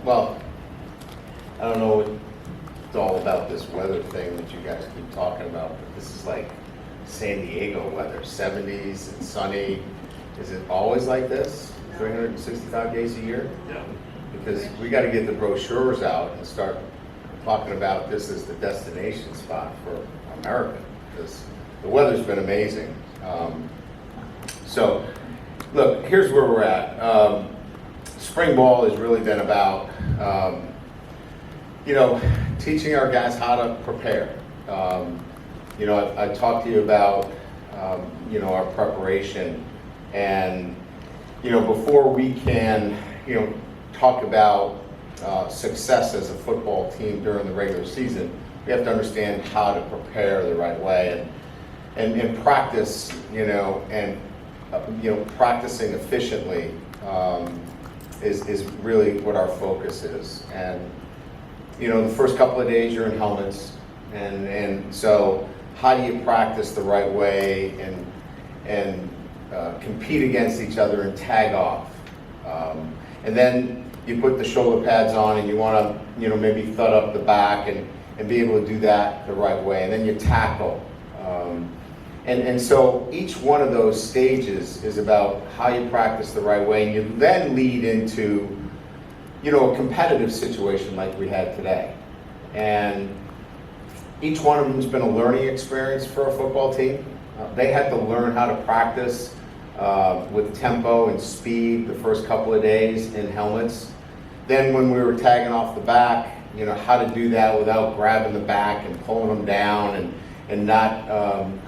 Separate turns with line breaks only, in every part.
Well, I don't know what it's all about, this weather thing that you guys keep talking about, but this is like San Diego weather, 70s and sunny. Is it always like this, 365 days a year?
Yeah.
Because we got to get the brochures out and start talking about this as the destination spot for America, because the weather's been amazing. So, look, here's where we're at. Spring ball has really been about, teaching our guys how to prepare. I talked to you about, our preparation, and, before we can, talk about success as a football team during the regular season, we have to understand how to prepare the right way, and practice, practicing efficiently is really what our focus is. And the first couple of days you're in helmets, and so how do you practice the right way and compete against each other and tag off, and then you put the shoulder pads on and you want to maybe thud up the back and be able to do that the right way, and then you tackle. And so each one of those stages is about how you practice the right way, and you then lead into, a competitive situation like we had today. And each one of them has been a learning experience for a football team. They had to learn how to practice with tempo and speed the first couple of days in helmets. Then when we were tagging off the back, how to do that without grabbing the back and pulling them down and not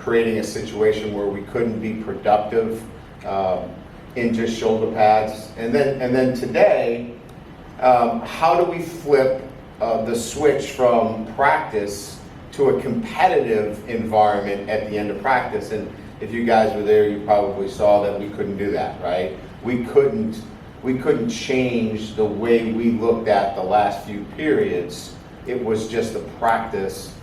creating a situation where we couldn't be productive in just shoulder pads. And then today, how do we flip the switch from practice to a competitive environment at the end of practice? And if you guys were there, you probably saw that we couldn't do that, right? We couldn't change the way we looked at the last few periods. It was just a practice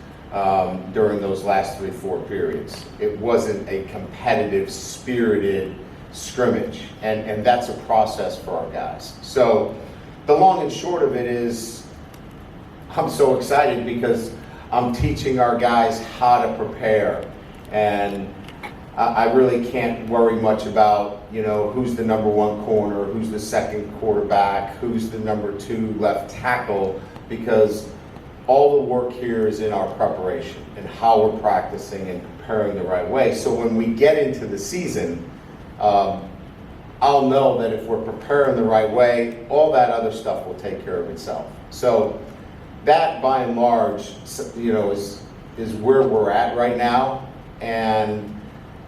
during those last 3-4 periods. It wasn't a competitive, spirited scrimmage, and that's a process for our guys. So the long and short of it is, I'm so excited because I'm teaching our guys how to prepare, and I really can't worry much about, who's the number 1 corner, who's the second quarterback, who's the number 2 left tackle, because all the work here is in our preparation and how we're practicing and preparing the right way. So when we get into the season, I'll know that if we're preparing the right way, all that other stuff will take care of itself. So that, by and large, is where we're at right now, and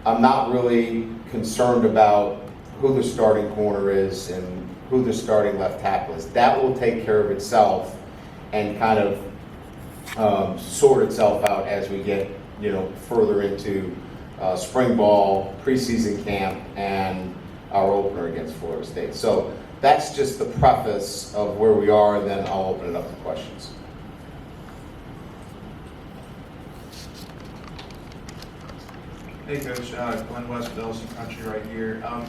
I'm not really concerned about who the starting corner is and who the starting left tackle is. That will take care of itself and kind of sort itself out as we get further into spring ball, preseason camp, and our opener against Florida State. So that's just the preface of where we are, and then I'll open it up to questions.
Hey Coach, Glenn West, LSU Country right here. I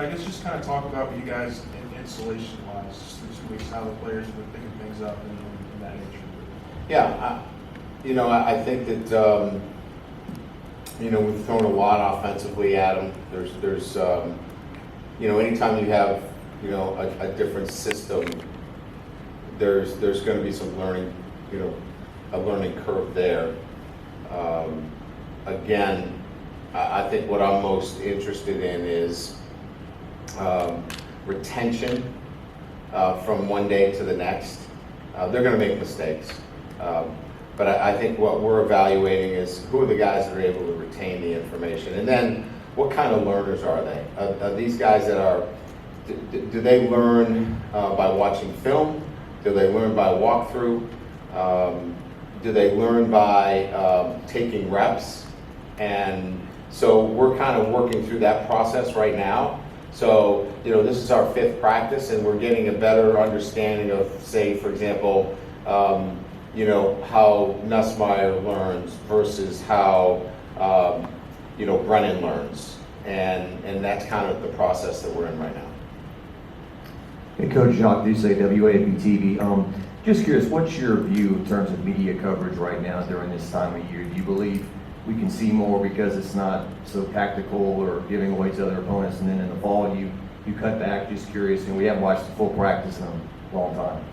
guess just kind of talk about what you guys, installation-wise, just through 2 weeks, how the players have been picking things up in that nature.
Yeah, I think that we've thrown a lot offensively at them. There's anytime you have a different system, there's going to be some learning, a learning curve there. Again, I think what I'm most interested in is retention from one day to the next. They're going to make mistakes. But I think what we're evaluating is who are the guys that are able to retain the information, and then what kind of learners are they? Are these guys that do they learn by watching film? Do they learn by walkthrough? Do they learn by taking reps? And so we're kind of working through that process right now. So, this is our 5th practice, and we're getting a better understanding of, say, for example, how Nussmeier learns versus how, Brennan learns. And that's kind of the process that we're in right now.
Hey, Coach Jacques Duce, WABTV. Just curious, what's your view in terms of media coverage right now during this time of year? Do you believe we can see more because it's not so tactical or giving away to other opponents, and then in the fall you cut back? Just curious, and we haven't watched the full practice in a long time.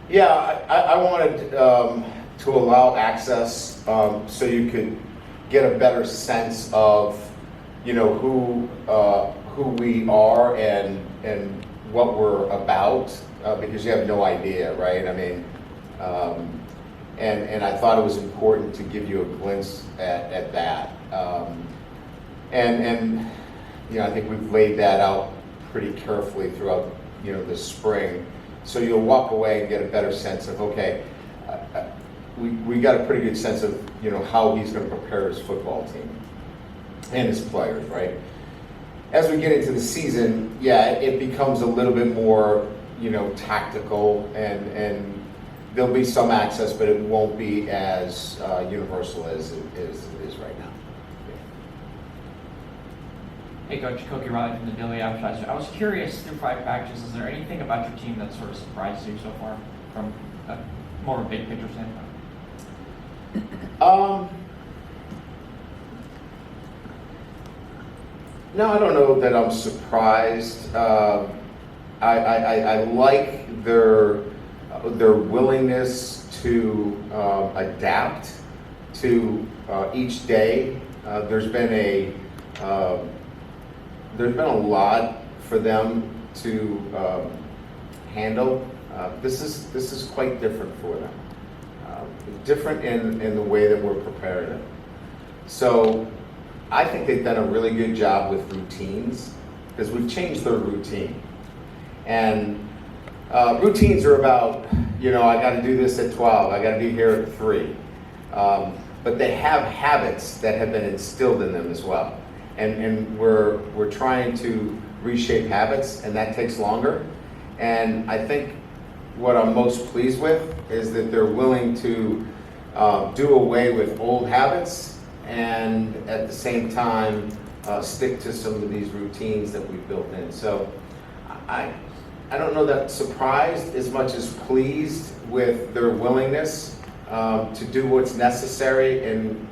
Yeah, I wanted to allow access so you could get a better sense of, you know, who we are and what we're about, because you have no idea, right? I mean, and I thought it was important to give you a glimpse at that. And you know, I think we've laid that out pretty carefully throughout, you know, the spring. So you'll walk away and get a better sense of, okay, we got a pretty good sense of, you know, how he's going to prepare his football team and his players, right? As we get into the season, yeah, it becomes a little bit more, you know, tactical, and there'll be some access, but it won't be as universal as it is right now.
Hey Coach, Koki Riley from the Daily Advertiser. I was curious, through 5 practices, is there anything about your team that sort of surprised you so far from more of a big picture standpoint?
No, I don't know that I'm surprised. I like their willingness to adapt to each day. There's been a lot for them to handle. This is quite different for them. Different in the way that we're preparing them. So I think they've done a really good job with routines, because we've changed their routine. And routines are about, you know, I got to do this at 12, I got to be here at 3. But they have habits that have been instilled in them as well. And we're trying to reshape habits, and that takes longer. And I think what I'm most pleased with is that they're willing to do away with old habits, and at the same time stick to some of these routines that we've built in. So I don't know that surprised as much as pleased with their willingness to do what's necessary in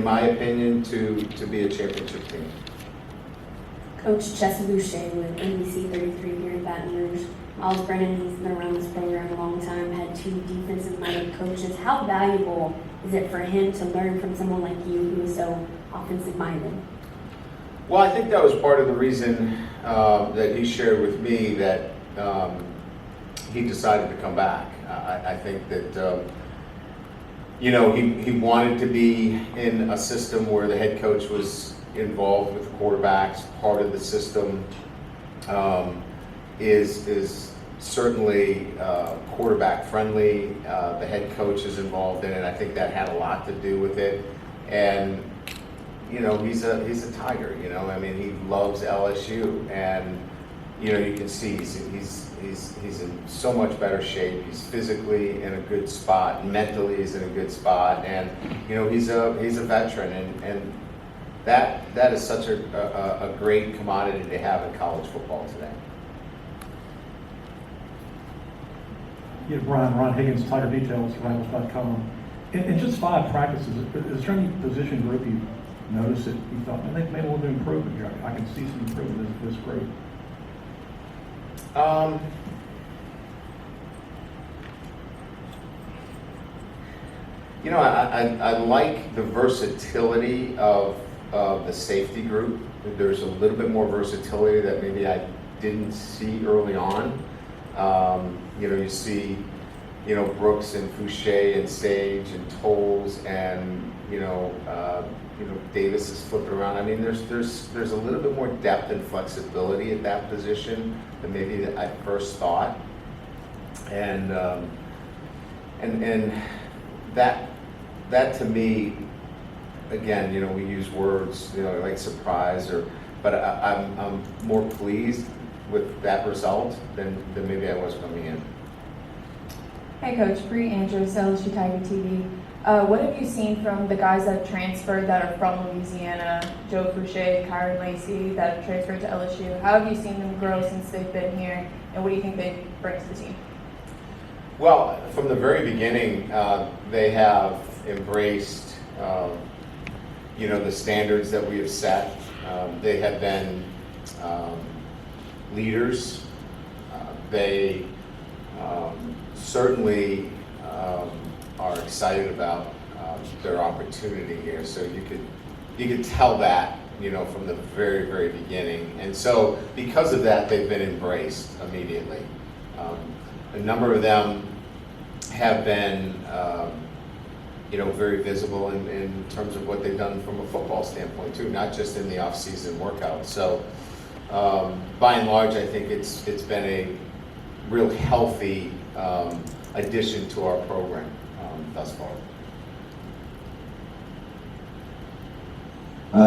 my opinion, to be a championship team.
Coach Jesse Boucher with NBC 33 here in Baton Rouge. Brennan, he's been around this program a long time, had 2 defensive-minded coaches. How valuable is it for him to learn from someone like you who is so offensive-minded?
Well, I think that was part of the reason that he shared with me that he decided to come back. I think that you know, he wanted to be in a system where the head coach was involved with the quarterbacks. Part of the system is certainly quarterback friendly. The head coach is involved in it. I think that had a lot to do with it. And you know, he's a Tiger. You know, I mean, he loves LSU, and you know, you can see he's in so much better shape. He's physically in a good spot, mentally he's in a good spot, and you know, he's a veteran, and that is such a great commodity to have in college football today.
Yeah, Ron Higgins, Tiger Details, Rivals.com. In just 5 practices, is there any position group you noticed that you thought, man, they made a little bit of improvement here? I can see some improvement in this group.
You know, I like the versatility of the safety group. There's a little bit more versatility that maybe I didn't see early on. You know, you see, you know, Brooks and Fouché and Sage and Tolles and you know, Davis is flipping around. I mean, there's a little bit more depth and flexibility at that position than maybe that I first thought, and that to me, again, you know, we use words, you know, like surprise, but I'm more pleased with that result than maybe I was coming in.
Hey Coach, Bree Andrews, LSU Tiger TV. What have you seen from the guys that have transferred that are from Louisiana, Joe Fouché, Kyron Lacey, that have transferred to LSU? How have you seen them grow since they've been here, and what do you think they bring to the team?
Well, from the very beginning, they have embraced, the standards that we have set. They have been leaders. They certainly are excited about their opportunity here. So you could tell that, from the very, very beginning. And so because of that, they've been embraced immediately. A number of them have been, very visible in terms of what they've done from a football standpoint too, not just in the off-season workout. So by and large, I think it's been a real healthy addition to our program thus far.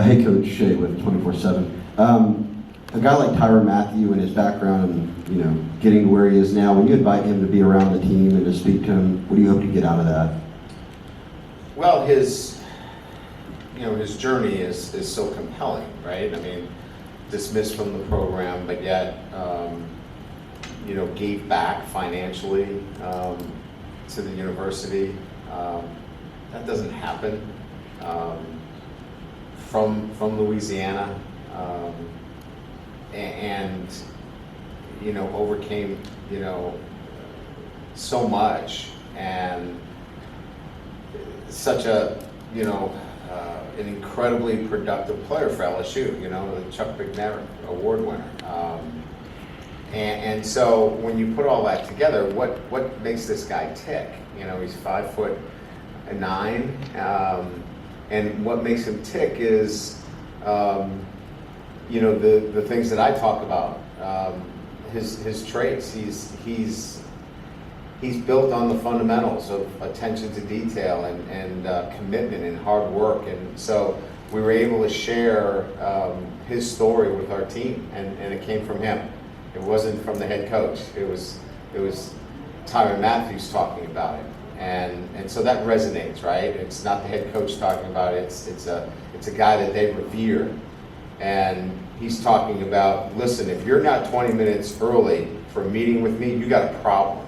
Hey, Coach Shea with 24/7. A guy like Tyra Matthew and his background and, getting to where he is now, when you invite him to be around the team and to speak to him, what do you hope to get out of that?
Well, his journey is so compelling, right? I mean, dismissed from the program, but yet, gave back financially to the university. That doesn't happen. From Louisiana, and overcame so much, and such a an incredibly productive player for LSU. The Chuck McNair Award winner. And so when you put all that together, what makes this guy tick? He's 5'9", and what makes him tick is, the things that I talk about, his traits. He's built on the fundamentals of attention to detail and commitment and hard work, and so we were able to share his story with our team, and it came from him. It wasn't from the head coach. It was Tyra Matthews talking about it. And so that resonates, right? It's not the head coach talking about it. It's a guy that they revere, and he's talking about, listen, if you're not 20 minutes early for a meeting with me, you got a problem.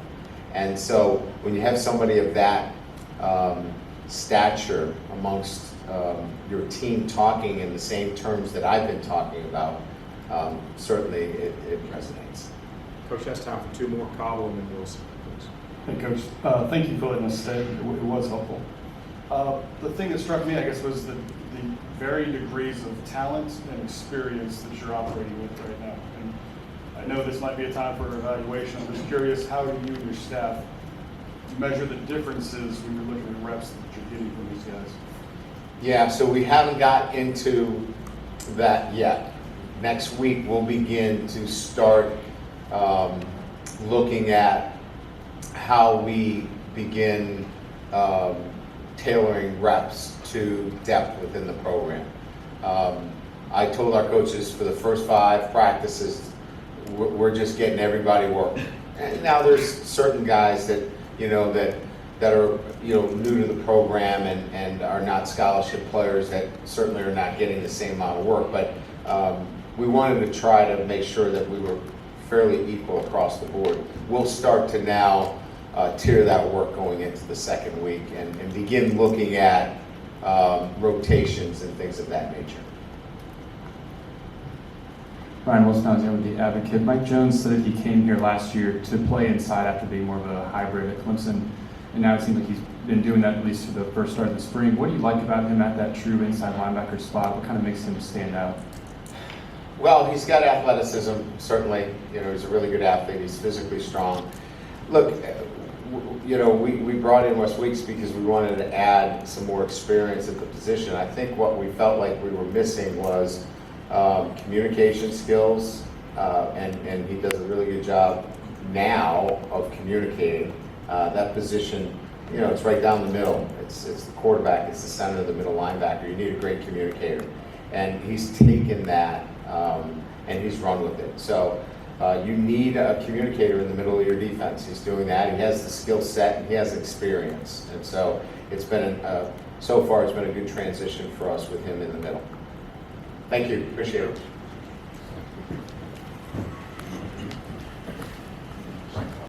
And so when you have somebody of that stature amongst your team talking in the same terms that I've been talking about, certainly it resonates.
Coach, that's time for two more. Cobble and then Wilson, please.
Hey, Coach. Thank you for letting us stay. It was helpful. The thing that struck me, I guess, was the varying degrees of talent and experience that you're operating with right now. And I know this might be a time for evaluation. I'm just curious, how do you and your staff measure the differences when you're looking at reps that you're getting from these guys?
Yeah, so we haven't got into that yet. Next week, we'll begin to start looking at how we begin tailoring reps to depth within the program. I told our coaches for the first 5 practices, we're just getting everybody working. And now there's certain guys that are new to the program and are not scholarship players that certainly are not getting the same amount of work. But we wanted to try to make sure that we were fairly equal across the board. We'll start to now tier that work going into the second week and begin looking at rotations and things of that nature.
Ryan Wilson with The Advocate. Mike Jones said that he came here last year to play inside after being more of a hybrid at Clemson, and now it seems like he's been doing that at least for the first start of the spring. What do you like about him at that true inside linebacker spot? What kind of makes him stand out?
Well, he's got athleticism, certainly. He's a really good athlete. He's physically strong. Look, we brought in Wes Weeks because we wanted to add some more experience at the position. I think what we felt like we were missing was communication skills, and he does a really good job now of communicating. That position, it's right down the middle. It's the quarterback, it's the center of the middle linebacker. You need a great communicator. And he's taken that and he's run with it. So You need a communicator in the middle of your defense. He's doing that. He has the skill set and he has experience. And so it's been, so far it's been a good transition for us with him in the middle. Thank you, appreciate it.